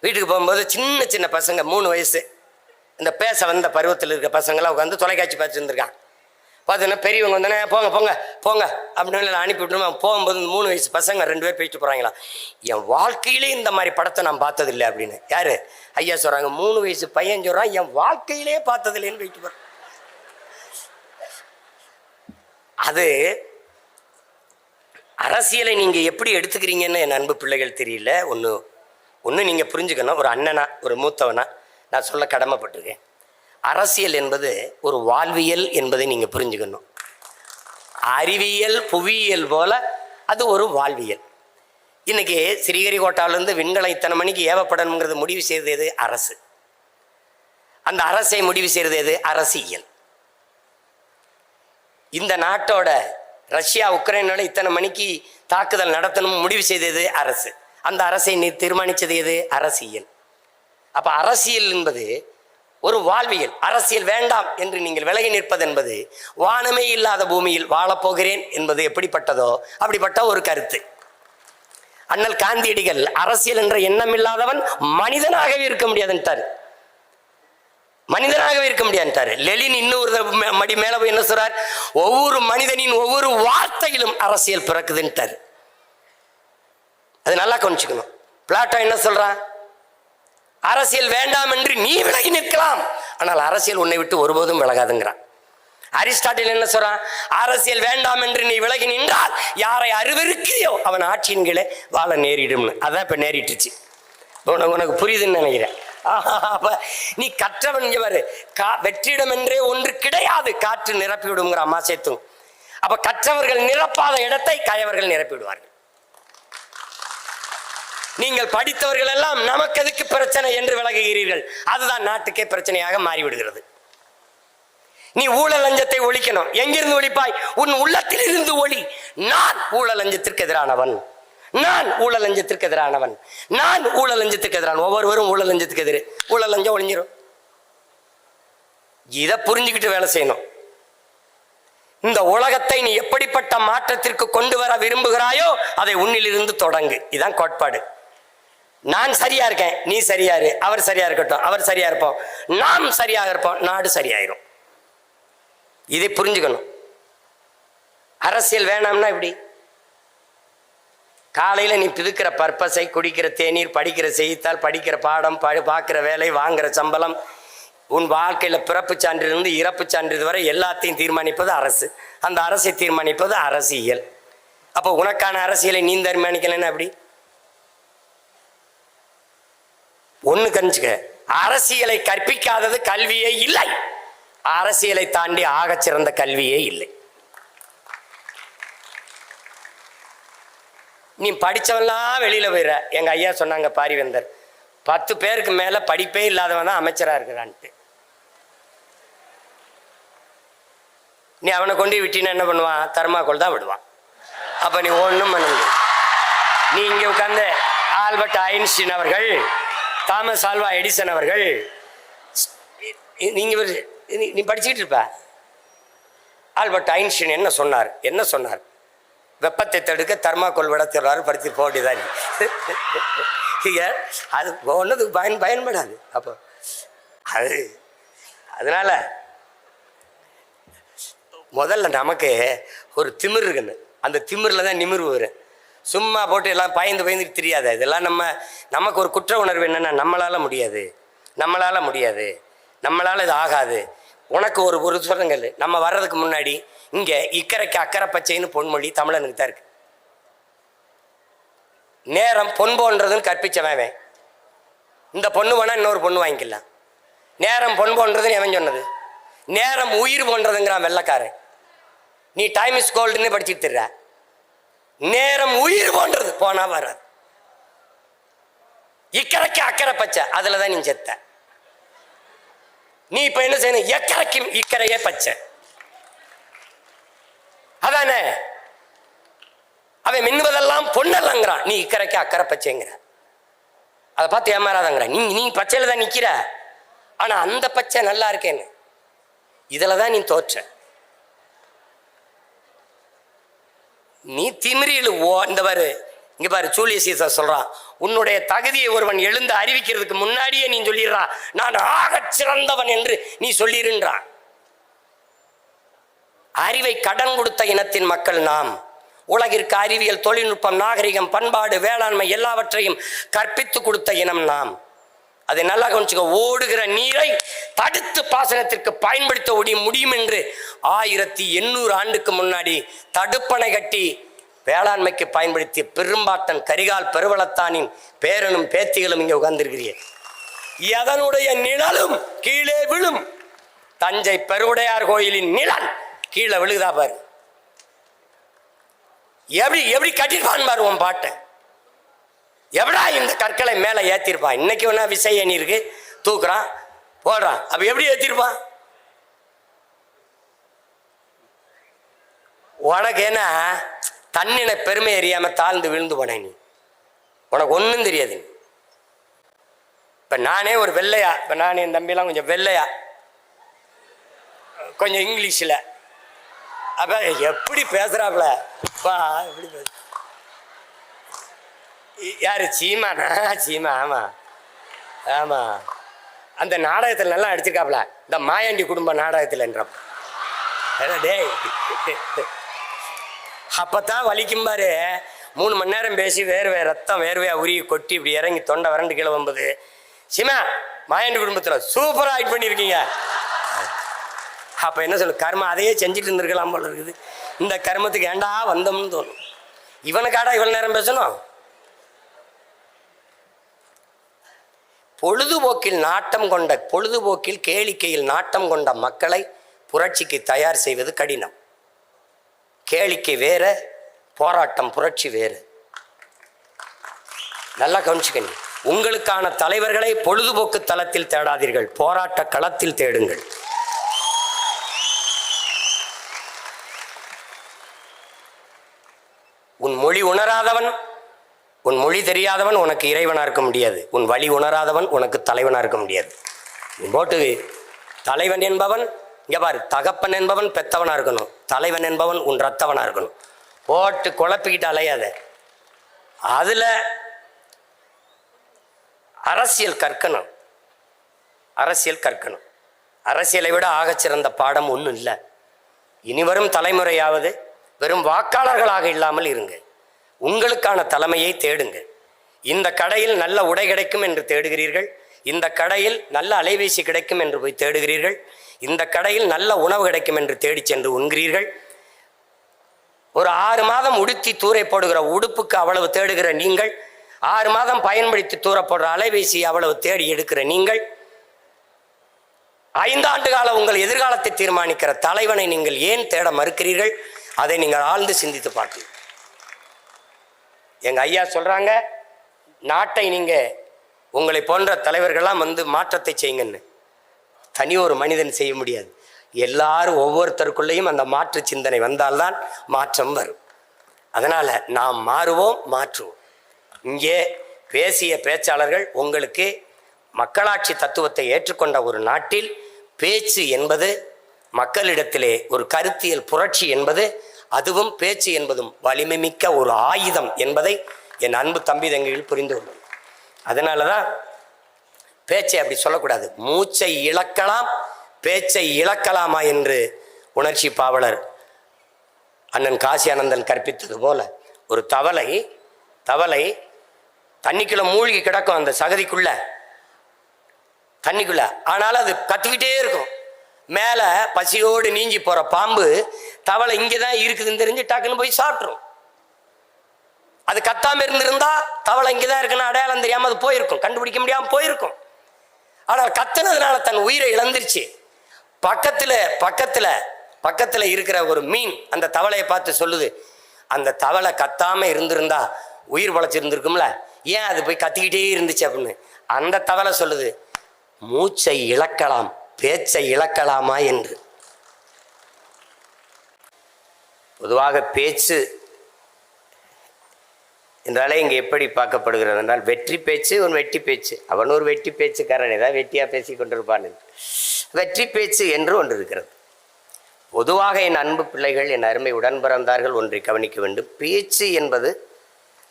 வீட்டுக்கு போகும்போது சின்ன சின்ன பசங்க 3 வயசு இந்த பேச வந்த பருவத்தில் இருக்க பசங்களாம் உட்காந்து தொலைக்காட்சி பார்த்துட்டு இருந்திருக்கான். பார்த்தோன்னா பெரியவங்க வந்தோன்னே போங்க போங்க போங்க அப்படின்னு அனுப்பி விட்டுருமா. போகும்போது 3 வயசு பசங்க 2 பேர் போயிட்டு போகிறாங்களா, என் வாழ்க்கையிலே இந்த மாதிரி படத்தை நான் பார்த்ததில்லை அப்படின்னு. யாரு ஐயா சொல்கிறாங்க, 3 வயசு பையன் சொல்கிறான் என் வாழ்க்கையிலே பார்த்ததில்லைன்னு போயிட்டு போகிறான். அது அரசியலை நீங்கள் எப்படி எடுத்துக்கிறீங்கன்னு என் அன்பு பிள்ளைகள் தெரியல. ஒன்று நீங்கள் புரிஞ்சுக்கணும், ஒரு அண்ணனா ஒரு மூத்தவனா நான் சொல்ல கடமைப்பட்டிருக்கேன். அரசியல் என்பது ஒரு வாழ்வியல் என்பதை நீங்கள் புரிஞ்சுக்கணும். அறிவியல் புவியியல் போல அது ஒரு வாழ்வியல். இன்னைக்கு ஸ்ரீஹரிகோட்டாவிலிருந்து விண்கலம் இத்தனை மணிக்கு ஏவப்படணுங்கிறது முடிவு செய்தது எது? அரசு. அந்த அரசை முடிவு செய்தது எது? அரசியல். இந்த நாட்டோட ரஷ்யா உக்ரைனோட இத்தனை மணிக்கு தாக்குதல் நடத்தணும் முடிவு செய்தது அரசு. அந்த அரசை தீர்மானித்தது எது? அரசியல். அப்ப அரசியல் என்பது ஒரு வாழ்வியல். அரசியல் வேண்டாம் என்று நீங்கள் விலகி நிற்பது என்பது வானமே இல்லாத பூமியில் வாழப்போகிறேன் என்பது எப்படிப்பட்டதோ அப்படிப்பட்ட ஒரு கருத்து. அண்ணல் காந்தியடிகள் அரசியல் என்ற எண்ணம் இல்லாதவன் மனிதனாகவே இருக்க முடியாதுன்ட்டாரு. மனிதனாகவே இருக்க முடியாதுன்ட்டாரு. லெனின் இன்னொரு மடி மேல போய் என்ன சொல்றார், ஒவ்வொரு மனிதனின் ஒவ்வொரு வார்த்தையிலும் அரசியல் பிறக்குதுன்ட்டாரு. அது நல்லா கொஞ்சிக்கணும். பிளாட்டோ என்ன சொல்றான், அரசியல் வேண்டாம் என்று நீ விலகி நிற்கலாம், ஆனால் அரசியல் உன்னை விட்டு ஒருபோதும் விலகாதுங்கிறான். அரிஸ்டாட்டில் என்ன சொல்றான், அரசியல் வேண்டாம் என்று நீ விலகி நின்றால் யாரை அருவருக்கிறியோ அவன் ஆட்சியின் கீழே வாழ நேரிடும்னு. அதான் இப்ப நேரிட்டுச்சு. உனக்கு புரியுதுன்னு நினைக்கிறேன். அப்ப நீ கற்றவன் வெற்றிடம் என்றே ஒன்று கிடையாது, காற்று நிரப்பி விடுங்கிற அம்மா சேர்த்தும். அப்ப கற்றவர்கள் நிரப்பாத இடத்தை கயவர்கள் நிரப்பி விடுவார்கள். நீங்கள் படித்தவர்கள் எல்லாம் நமக்கு எதுக்கு பிரச்சனை என்று விலகுகிறீர்கள், அதுதான் நாட்டுக்கே பிரச்சனையாக மாறிவிடுகிறது. நீ ஊழல் லஞ்சத்தை ஒழிக்கணும். எங்கிருந்து ஒழிப்பாய்? உன் உள்ளத்தில் இருந்து ஒளி. நான் ஊழல் லஞ்சத்திற்கு எதிரானவன், நான் ஊழல் லஞ்சத்திற்கு எதிரானவன், நான் ஊழல் லஞ்சத்துக்கு எதிரான. ஒவ்வொருவரும் ஊழல் லஞ்சத்துக்கு எதிர். ஊழல் லஞ்சம் ஒழிஞ்சிரும். இதை புரிஞ்சுக்கிட்டு வேலை செய்யணும். இந்த உலகத்தை நீ எப்படிப்பட்ட மாற்றத்திற்கு கொண்டு வர விரும்புகிறாயோ அதை உன்னிலிருந்து தொடங்கு. இதுதான் கோட்பாடு. நான் சரியா இருக்கேன், நீ சரியா இரு, அவர் சரியா இருக்கட்டும், அவர் சரியா இருப்போம், நாம் சரியாக இருப்போம், நாடு சரியாயிரும். இதை புரிஞ்சுக்கணும். அரசியல் வேணாம்னா இப்படி காலையில் நீ பிதுக்கிற பர்பஸை, குடிக்கிற தேநீர், படிக்கிற செய்தித்தாள், படிக்கிற பாடம், பார்க்குற வேலை, வாங்குற சம்பளம், உன் வாழ்க்கையில் பிறப்பு சான்றிலிருந்து இறப்பு சான்றிதழ் வரை எல்லாத்தையும் தீர்மானிப்பது அரசு. அந்த அரசை தீர்மானிப்பது அரசியல். அப்போ உனக்கான அரசியலை நீ தீர்மானிக்கலன்னா அப்படி ஒன்று கணிச்சுக்க. அரசியலை கற்பிக்காதது கல்வியே இல்லை. அரசியலை தாண்டி ஆகச் சிறந்த கல்வியே இல்லை. நீ படித்தவெல்லாம் வெளியில போயிடுற. எங்க ஐயா சொன்னாங்க பாரிவேந்தர், 10 பேருக்கு மேல படிப்பே இல்லாதவன் தான் அமைச்சரா இருக்கிறான்ட்டு. நீ அவனை கொண்டு விட்டினா என்ன பண்ணுவான்? தர்மாக்கோல் தான் விடுவான். அப்ப நீ ஒன்றும் பண்ண முடியாது. நீ இங்க உட்கார்ந்து ஆல்பர்ட் ஐன்ஸ்டீன் அவர்கள், தாமஸ் ஆல்வா எடிசன் அவர்கள், நீங்க நீ படிச்சுக்கிட்டு இருப்ப. ஆல்பர்ட் ஐன்ஸ்டீன் என்ன சொன்னார்? என்ன சொன்னார்? வெப்பத்தை தடுக்க தர்மாக்கோல் விட சொல்றாரு. படித்து போட்டிதான். அது ஒன்றதுக்கு பயன்படாது. அப்போ அதனால முதல்ல நமக்கு ஒரு திமிர் இருக்குன்னு, அந்த திமிரில் தான் நிமிர்வு வரும். சும்மா போட்டு எல்லாம் பயந்துட்டு தெரியாத. இதெல்லாம் நமக்கு ஒரு குற்ற உணர்வு என்னென்னா, நம்மளால் முடியாது, நம்மளால் இது ஆகாது. உனக்கு ஒரு சொல்லுங்கள். நம்ம வர்றதுக்கு முன்னாடி இங்கே இக்கரைக்கு அக்கறை பச்சைன்னு பொன்மொழி தமிழனுக்கு தான் இருக்கு. நேரம் பொன் போன்றதுன்னு கற்பிச்சவன். இந்த பொண்ணு வேணா இன்னொரு பொண்ணு வாங்கிக்கலாம். நேரம் பொன் போன்றதுன்னு எவன் சொன்னது? நேரம் உயிர் போன்றதுங்கிறான் வெள்ளக்காரன். நீ டைம் இஸ் கோல்டுன்னு படிச்சுட்டு திர்ற. நேரம் உயிர் போன்றது, போனா வராது. இக்கரைக்கு அக்கறை பச்சை, அதுல தான் நீ செத்த. நீ இப்ப என்ன செய்யணும்? எக்கரைக்கும் இக்கரையே பச்சை. அதானே அவன் மின்னுவதெல்லாம் பொண்ணல்லங்கிறான். நீ இக்கரைக்கு அக்கறை பச்சைங்கிற. அதை பார்த்து ஏமாறாதங்கிற. நீ பச்சையில தான் நிக்கிற. ஆனா அந்த பச்சை நல்லா இருக்கேன்னு இதுலதான் நீ தோற்ற. நீ திமிரியில் இந்த பாரு, இங்க பாரு, ஜூலியஸ் சீசர் சொல்றான், உன்னுடைய தகுதியை ஒருவன் எழுந்து அறிவிக்கிறதுக்கு முன்னாடியே நீ சொல்லிடுறான், நான் ஆகச் சிறந்தவன் என்று நீ சொல்லிருன்றான். அறிவை கடன் கொடுத்த இனத்தின் மக்கள் நாம். உலகிற்கு அறிவியல், தொழில்நுட்பம், நாகரிகம், பண்பாடு, வேளாண்மை எல்லாவற்றையும் கற்பித்து கொடுத்த இனம் நாம். அதை நல்லா கவனிச்சுக்க. ஓடுகிற நீரை தடுத்து பாசனத்திற்கு பயன்படுத்த முடியும் என்று 1800 ஆண்டுக்கு முன்னாடி தடுப்பணை கட்டி வேளாண்மைக்கு பயன்படுத்திய பெரும்பாட்டன் கரிகால் பெருவளத்தானின் பேரனும் பேத்திகளும் இங்கே உட்கார்ந்திருக்கிறீர்கள். எதனுடைய நிழலும் கீழே விழும். தஞ்சை பெருவுடையார் கோயிலின் நிழல் கீழே விழுதா பாரு. எப்படி கட்டிருப்பான் பாரு உன் பாட்டை. எவடா இந்த கற்களை மேலே ஏற்றிருப்பான்? இன்னைக்கு வேணா விசை எண்ணி இருக்கு, தூக்குறான் போடுறான். அப்ப எப்படி ஏற்றிருப்பான்? உனக்கு என்ன தன்னின பெருமை அறியாம தாழ்ந்து விழுந்து போன நீ. உனக்கு ஒன்றும் தெரியாது. இப்ப நானே ஒரு வெள்ளையா, இப்ப நானே என் தம்பிலாம் கொஞ்சம் வெள்ளையா, கொஞ்சம் இங்கிலீஷில், அப்ப எப்படி பேசுறாப்புல எப்படி பேச. யாரு? சீமானா? சீமா. ஆமா ஆமா, அந்த நாடகத்தில் நல்லா அடிச்சிருக்காப்புல, இந்த மாயாண்டி குடும்ப நாடகத்தில் என்றப்ப. டேய் அப்பத்தான் வலிக்கும் பாரு. 3 மணி நேரம் பேசி ரத்தம் வேர்வையா உருகி கொட்டி இப்படி இறங்கி தொண்டை வறண்டு கீழே வம்பது. சீமா, மாயாண்டி குடும்பத்தில் சூப்பராக ஆக்ட் பண்ணியிருக்கீங்க. அப்போ என்ன சொல்லு, கர்மம் அதையே செஞ்சுட்டு இருந்திருக்கலாம் போல இருக்குது. இந்த கர்மத்துக்கு ஏண்டா வந்தோம்னு தோணும். இவனுக்காடா இவ்வளோ நேரம் பேசணும்? பொழுதுபோக்கில் கேளிக்கையில் நாட்டம் கொண்ட மக்களை புரட்சிக்கு தயார் செய்வது கடினம். கேளிக்கை வேற, போராட்டம் புரட்சி வேறு. நல்லா கவனிச்சுக்கணும். உங்களுக்கான தலைவர்களை பொழுதுபோக்கு தளத்தில் தேடாதீர்கள், போராட்ட களத்தில் தேடுங்கள். மொழி உணராதவன், உன் மொழி தெரியாதவன் உனக்கு இறைவனா இருக்க முடியாது. உன் வழி உணராதவன் உனக்கு தலைவனா இருக்க முடியாது. நீ போட்டு தலைவன் என்பவன் இங்க பாரு, தகப்பன் என்பவன் பெத்தவனா இருக்கணும், தலைவன் என்பவன் உன் ரத்தவனா இருக்கணும். போட்டு குழப்பிக்கிட்டு அலையாத. அதுல அரசியல் கற்கணும், அரசியல் கற்கணும். அரசியலை விட ஆகச்சிறந்த பாடம் ஒன்றும் இல்லை. இனிவரும் தலைமுறையாவது வெறும் வாக்காளர்களாக இல்லாமல் இருங்க. உங்களுக்கான தலைமையை தேடுங்க. இந்த கடையில் நல்ல உடை கிடைக்கும் என்று தேடுகிறீர்கள், இந்த கடையில் நல்ல அலைபேசி கிடைக்கும் என்று போய் தேடுகிறீர்கள், இந்த கடையில் நல்ல உணவு கிடைக்கும் என்று தேடி சென்று உண்கிறீர்கள். ஒரு 6 மாதம் உடுத்தி தூரை போடுகிற உடுப்புக்கு அவ்வளவு தேடுகிற நீங்கள், 6 மாதம் பயன்படுத்தி தூர போடுற அலைபேசி அவ்வளவு தேடி எடுக்கிற நீங்கள், 5 ஆண்டு கால உங்கள் எதிர்காலத்தை தீர்மானிக்கிற தலைவனை நீங்கள் ஏன் தேட மறுக்கிறீர்கள்? அதை நீங்கள் ஆழ்ந்து சிந்தித்து பார்க்க. எங்க ஐயா சொல்றாங்க, நாட்டை நீங்க உங்களை போன்ற தலைவர்கள்லாம் வந்து மாற்றத்தை செய்யுங்கன்னு. தனி ஒரு மனிதன் செய்ய முடியாது. எல்லாரும் ஒவ்வொருத்தருக்குள்ளேயும் அந்த மாற்று சிந்தனை வந்தால்தான் மாற்றம் வரும். அதனால நாம் மாறுவோம், மாற்றுவோம். இங்கே பேசிய பேச்சாளர்கள் உங்களுக்கு மக்களாட்சி தத்துவத்தை ஏற்றுக்கொண்ட ஒரு நாட்டில் பேச்சு என்பது மக்களிடத்திலே ஒரு கருத்தியல் புரட்சி என்பது, அதுவும் பேச்சு என்பதும் வலிமை மிக்க ஒரு ஆயுதம் என்பதை என் அன்பு தம்பி தங்கைகள் புரிந்து கொள்ளும். அதனால தான் பேச்சை அப்படி சொல்லக்கூடாது. மூச்சை இழக்கலாம், பேச்சை இழக்கலாமா என்று உணர்ச்சி பாவலர் அண்ணன் காசி ஆனந்தன் கற்பித்தது போல, ஒரு தவளை தண்ணிக்குள்ள மூழ்கி கிடக்கும், அந்த சகதிக்குள்ள தண்ணிக்குள்ள, ஆனாலும் அது கத்திக்கிட்டே இருக்கும். மேலே பசியோடு நீஞ்சி போற பாம்பு தவளை இங்கேதான் இருக்குதுன்னு தெரிஞ்சு டக்குன்னு போய் சாப்பிட்ரும். அது கத்தாம இருந்திருந்தா தவளை இங்கேதான் இருக்குன்னு அடையாளம் தெரியாம அது போயிருக்கும், கண்டுபிடிக்க முடியாம போயிருக்கும். ஆனால் கத்துனதுனால தன் உயிரை இழந்துருச்சு. பக்கத்துல இருக்கிற ஒரு மீன் அந்த தவளையை பார்த்து சொல்லுது, அந்த தவளை கத்தாம இருந்திருந்தா உயிர் பழைச்சிருந்திருக்கும்ல, ஏன் அது போய் கத்திக்கிட்டே இருந்துச்சு அப்படின்னு. அந்த தவளை சொல்லுது, மூச்சை இழக்கலாம், பேச்சை இழக்கலாமா என்று. பொதுவாக பேச்சு என்றாலே இங்கே எப்படி பார்க்கப்படுகிறது என்றால், வெற்றி பேச்சு ஒரு வெட்டி பேச்சு, அவன் ஒரு வெட்டி பேச்சுக்காரன், ஏதாவது வெட்டியா பேசி கொண்டிருப்பான். வெற்றி பேச்சு என்று ஒன்று இருக்கிறது. பொதுவாக என் அன்பு பிள்ளைகள், என் அருமை உடன் பிறந்தார்கள், ஒன்றை கவனிக்க வேண்டும். பேச்சு என்பது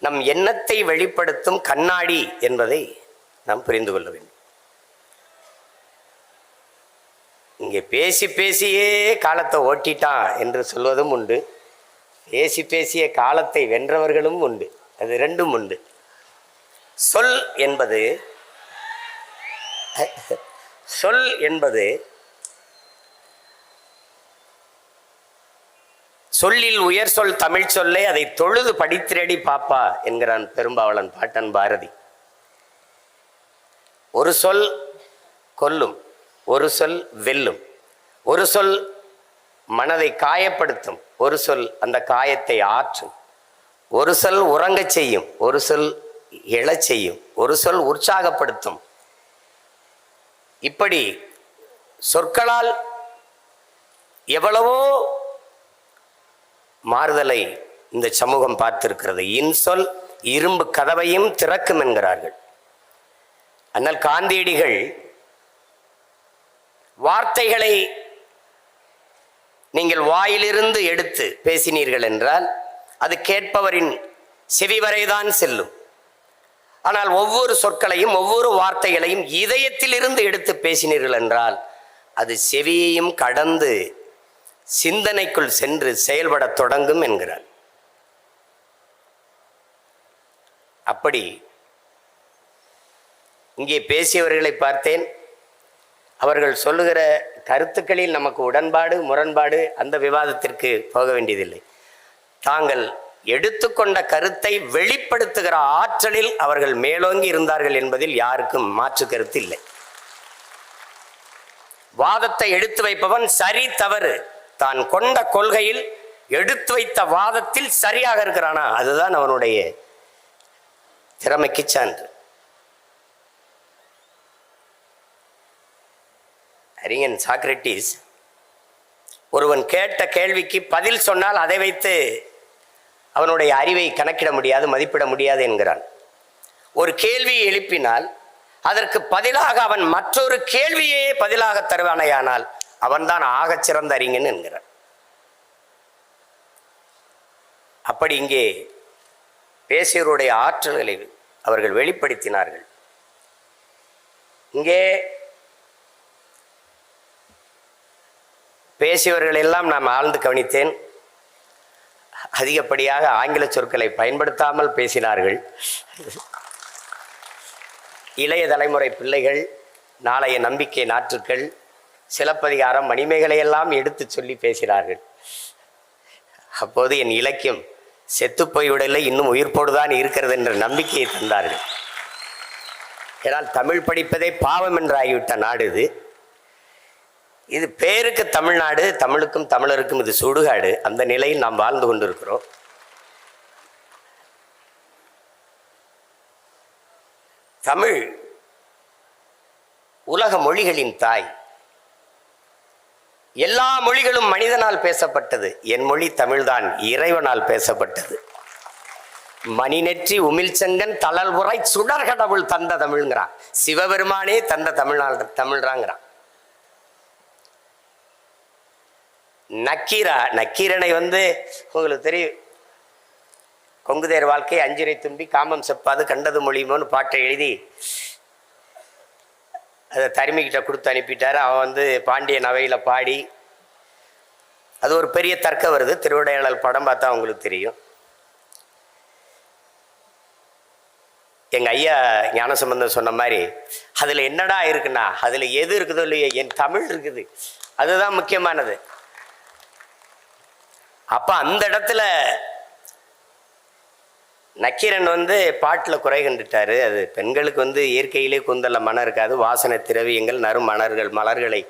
நம் எண்ணத்தை வெளிப்படுத்தும் கண்ணாடி என்பதை நாம் புரிந்து கொள்ள வேண்டும். இங்கே பேசி பேசியே காலத்தை ஓட்டிட்டான் என்று சொல்வதும் உண்டு, பேசி பேசிய காலத்தை வென்றவர்களும் உண்டு. அது ரெண்டும் உண்டு. சொல் என்பது சொல்லில் உயர் சொல் தமிழ் சொல்லை அதை தொழுது படித்திரடி பாப்பா என்கிறான் பெரும்பாவளன் பாட்டன் பாரதி. ஒரு சொல் கொல்லும், ஒரு சொல் வெல்லும், ஒரு சொல் மனதை காயப்படுத்தும், ஒரு சொல் அந்த காயத்தை ஆற்றும், ஒரு சொல் உறங்கச் செய்யும், ஒரு சொல் எழச் செய்யும், ஒரு சொல் உற்சாகப்படுத்தும். இப்படி சொற்களால் எவ்வளவோ மாறுதலை இந்த சமூகம் பார்த்திருக்கிறது. இன்சொல் இரும்பு கதவையும் திறக்கும் என்கிறார்கள். ஆனால் காந்தியடிகள் வார்த்தைகளை நீங்கள் வாயிலிருந்து எடுத்து பேசினீர்கள் என்றால் அது கேட்பவரின் செவி வரைதான் செல்லும். ஆனால் ஒவ்வொரு சொற்களையும் ஒவ்வொரு வார்த்தைகளையும் இதயத்திலிருந்து எடுத்து பேசினீர்கள் என்றால் அது செவியையும் கடந்து சிந்தனைக்குள் சென்று செயல்பட தொடங்கும் என்கிறார். அப்படி இங்கே பேசியவர்களை பார்த்தேன். அவர்கள் சொல்லுகிற கருத்துக்களில் நமக்கு உடன்பாடு முரண்பாடு அந்த விவாதத்திற்கு போக வேண்டியதில்லை. தாங்கள் எடுத்துக்கொண்ட கருத்தை வெளிப்படுத்துகிற ஆற்றலில் அவர்கள் மேலோங்கி இருந்தார்கள் என்பதில் யாருக்கும் மாற்று கருத்து இல்லை. வாதத்தை எடுத்து வைப்பவன் சரி தவறு தான் கொண்ட கொள்கையில் எடுத்து வைத்த வாதத்தில் சரியாக இருக்கிறானா அதுதான் அவனுடைய திறமைக்கு சான்று. அறிஞன் சாக்ரட்டிஸ் ஒருவன் கேட்ட கேள்விக்கு பதில் சொன்னால் அதை வைத்து அவனுடைய அறிவை கணக்கிட முடியாது, மதிப்பிட முடியாது என்கிறான். ஒரு கேள்வியை எழுப்பினால் அதற்கு பதிலாக அவன் மற்றொரு கேள்வியே பதிலாக தருவானையானால் அவன்தான் ஆகச் சிறந்த அறிஞன் என்கிறான். அப்படி இங்கே பேசியவருடைய ஆற்றல்களை அவர்கள் வெளிப்படுத்தினார்கள். இங்கே பேசியவர்கள் எல்லாம் நான் ஆழ்ந்து கவனித்தேன். அதிகப்படியாக ஆங்கில சொற்களை பயன்படுத்தாமல் பேசினார்கள். இளைய தலைமுறை பிள்ளைகள், நாளைய நம்பிக்கை நாற்றுக்கள், சிலப்பதிகாரம், மணிமேகலை எல்லாம் எடுத்து சொல்லி பேசினார்கள். அப்போது என் இலக்கியம் செத்து போய்விடலை, இன்னும் உயிர்ப்போடுதான் இருக்கிறது என்ற நம்பிக்கையை தந்தார்கள். ஏனால் தமிழ் படிப்பதே பாவம் என்று ஆகிவிட்ட நாடு இது. இது பேருக்கு தமிழ்நாடு, தமிழுக்கும் தமிழருக்கும் இது சுடுகாடு. அந்த நிலையில் நாம் வாழ்ந்து கொண்டிருக்கிறோம். தமிழ் உலக மொழிகளின் தாய். எல்லா மொழிகளும் மனிதனால் பேசப்பட்டது. என் மொழி தமிழ்தான் இறைவனால் பேசப்பட்டது. மணிநெற்றி உமிழ்ச்செங்கன் தளல் உரை சுடர்கடவுள் தந்த தமிழ்ங்கிறான். சிவபெருமானே தந்த தமிழ்றாங்கிறான். நக்கீரனை உங்களுக்கு தெரியும், கொங்குதேர் வாழ்க்கை அஞ்சிரை தும்பி காமம் செப்பாது கண்டது மொழிமோன்னு பாட்டை எழுதி அதை தருமிக்கிட்ட கொடுத்து அனுப்பிட்டார். அவன் பாண்டியன் அவையில் பாடி, அது ஒரு பெரிய தர்க்கம் வருது. திருவிடையாளர் படம் பார்த்தா உங்களுக்கு தெரியும். எங்கள் ஐயா ஞானசம்பந்தம் சொன்ன மாதிரி அதில் என்னடா இருக்குன்னா, அதில் எது இருக்குதோ இல்லையோ என் தமிழ் இருக்குது, அதுதான் முக்கியமானது. அப்போ அந்த இடத்துல நக்கீரன் பாட்டில் குறை கண்டுட்டாரு. அது பெண்களுக்கு இயற்கையிலே கூந்தல்ல மனம் இருக்காது, வாசனை திரவியங்கள் மலர்களை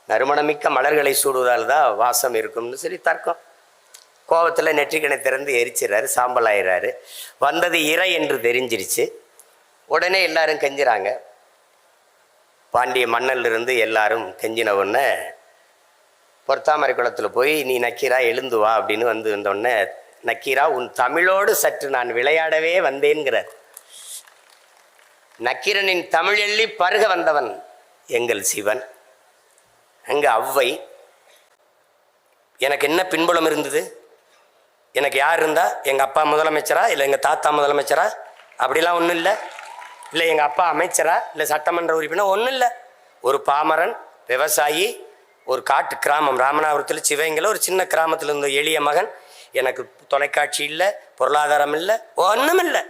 நறுமணமிக்க மலர்களை சூடுவதால் தான் வாசம் இருக்கும்னு சொல்லி தர்க்கம். கோபத்தில் நெற்றிக்கணை திறந்து எரிச்சிடறாரு, சாம்பல் ஆயிடுறாரு. வந்தது இறை என்று தெரிஞ்சிருச்சு. உடனே எல்லாரும் கெஞ்சுறாங்க. பாண்டிய மன்னலிருந்து எல்லாரும் கெஞ்சின உடனே பொற்தாமரை குளத்தில் போய் நீ நக்கீரா எழுந்து வா அப்படின்னு வந்தோடனே, நக்கீரா உன் தமிழோடு சற்று நான் விளையாடவே வந்தேன்கிறார். நக்கீரனின் தமிழ் எள்ளி பருக வந்தவன் எங்கள் சிவன். அங்க அவ்வை, எனக்கு என்ன பின்புலம் இருந்தது? எனக்கு யார் இருந்தா? எங்கள் அப்பா முதலமைச்சரா, இல்லை எங்கள் தாத்தா முதலமைச்சரா? அப்படிலாம் ஒன்றும் இல்லை. இல்லை எங்கள் அப்பா அமைச்சரா, இல்லை சட்டமன்ற உறுப்பினர்? ஒன்றும் இல்லை. ஒரு பாமரன் விவசாயி, ஒரு காட்டு கிராமம் ராமநாதபுரத்தில் சிவகங்கையில் ஒரு சின்ன கிராமத்தில் இருந்த எளிய மகன். எனக்கு தொலைக்காட்சி இல்லை, பொருளாதாரம் இல்லை, ஒன்றும் இல்லை.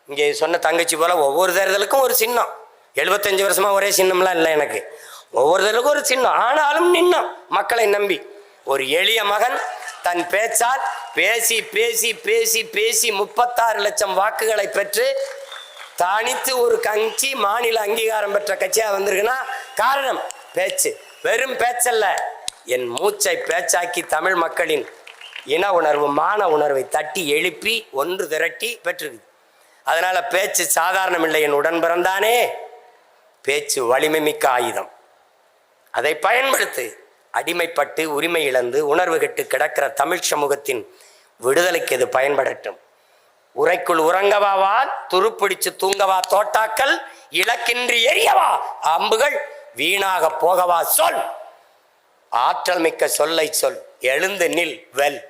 இங்கே சொன்ன தங்கச்சி போல் ஒவ்வொரு தேர்தலுக்கும் ஒரு சின்னம். 75 வருஷமா ஒரே சின்னம்லாம் இல்லை எனக்கு. ஒவ்வொரு தேர்தலுக்கும் ஒரு சின்னம். ஆனாலும் நின்னம் மக்களை நம்பி. ஒரு எளிய மகன் தன் பேச்சால் பேசி பேசி பேசி பேசி 36 லட்சம் வாக்குகளை பெற்று தனித்து ஒரு கட்சி மாநில அங்கீகாரம் பெற்ற கட்சியாக வந்திருக்குன்னா காரணம் பேச்சு. வெறும் பேச்சல்ல, என் மூச்சை பேச்சாக்கி தமிழ் மக்களின் இன உணர்வு, மான உணர்வை தட்டி எழுப்பி ஒன்று திரட்டி பெற்றிருக்கு. அதனால பேச்சு சாதாரணம் இல்லை. என் உடன் பிறந்தானே, பேச்சு வலிமை மிக்க ஆயுதம். அதை பயன்படுத்து. அடிமைப்பட்டு உரிமை இழந்து உணர்வு கெட்டு கிடக்கிற தமிழ் சமூகத்தின் விடுதலைக்கு இது பயன்படட்டும். உரைக்குள் உறங்கவாவா, துருப்பிடிச்சு தூங்கவா தோட்டாக்கள், இலக்கின்றி எரியவா அம்புகள், வீணாக போகவா சொல், ஆற்றல் மிக்க சொல்லை சொல், எழுந்து நில் வெல்.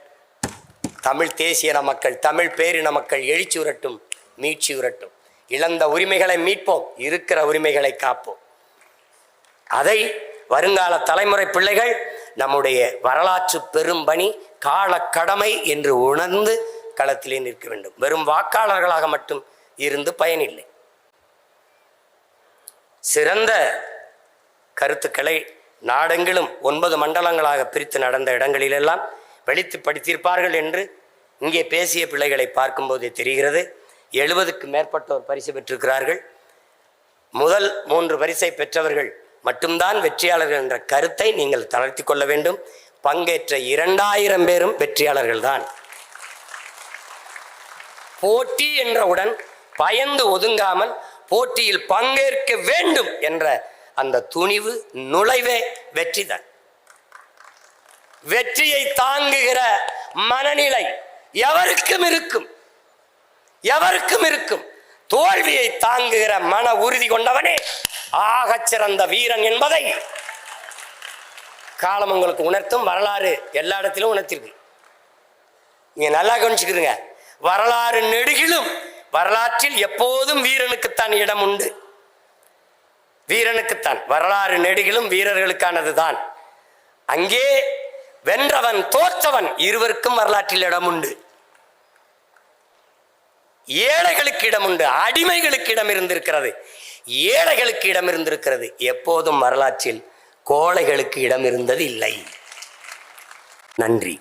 தமிழ் தேசியன மக்கள், தமிழ் பேரின மக்கள் எழுச்சி உரட்டும், மீட்சி உரட்டும். இழந்த உரிமைகளை மீட்போம், இருக்கிற உரிமைகளை காப்போம். அதை வருங்கால தலைமுறை பிள்ளைகள் நம்முடைய வரலாற்று பெரும்பணி கால கடமை என்று உணர்ந்து களத்திலே நிற்க வேண்டும். வெறும் வாக்காளர்களாக மட்டும் இருந்து பயனில்லை. சிறந்த கருத்துக்களை நாடெங்கிலும் 9 மண்டலங்களாக பிரித்து நடந்த இடங்களிலெல்லாம் வெளித்து படித்திருப்பார்கள் என்று இங்கே பேசிய பிள்ளைகளை பார்க்கும்போதே தெரிகிறது. 70க்கு மேற்பட்டோர் பரிசு பெற்றிருக்கிறார்கள். முதல் 3 பரிசை பெற்றவர்கள் மட்டும்தான் வெற்றியாளர்கள் என்ற கருத்தை நீங்கள் தளர்த்தி கொள்ள வேண்டும். பங்கேற்ற 2000 பேரும் வெற்றியாளர்கள் தான். போட்டி என்றவுடன் பயந்து ஒதுங்காமல் போட்டியில் பங்கேற்க வேண்டும் என்ற அந்த துணிவு, நுழைவே வெற்றிதான். வெற்றியை தாங்குகிற மனநிலை எவருக்கும் இருக்கும், எவருக்கும் இருக்கும். தோல்வியை தாங்குகிற மன உறுதி கொண்டவனே ஆகச் சிறந்த வீரன் என்பதை காலம் உங்களுக்கு உணர்த்தும். வரலாறு எல்லா இடத்திலும் உணர்த்திருக்கு. நீங்க நல்லா கவனிச்சுக்கிறீங்க. வரலாறு நெடுகிலும் வரலாற்றில் எப்போதும் வீரனுக்குத்தான் இடம் உண்டு. வீரனுக்குத்தான் வரலாறு நெடுகிலும் வீரர்களுக்கானதுதான். அங்கே வென்றவன் தோற்றவன் இருவருக்கும் வரலாற்றில் இடம் உண்டு. ஏழைகளுக்கு இடம் உண்டு, அடிமைகளுக்கு இடம் இருந்திருக்கிறது, ஏழைகளுக்கு இடம் இருந்திருக்கிறது. எப்போதும் வரலாற்றில் கோழைகளுக்கு இடம் இருந்தது இல்லை. நன்றி.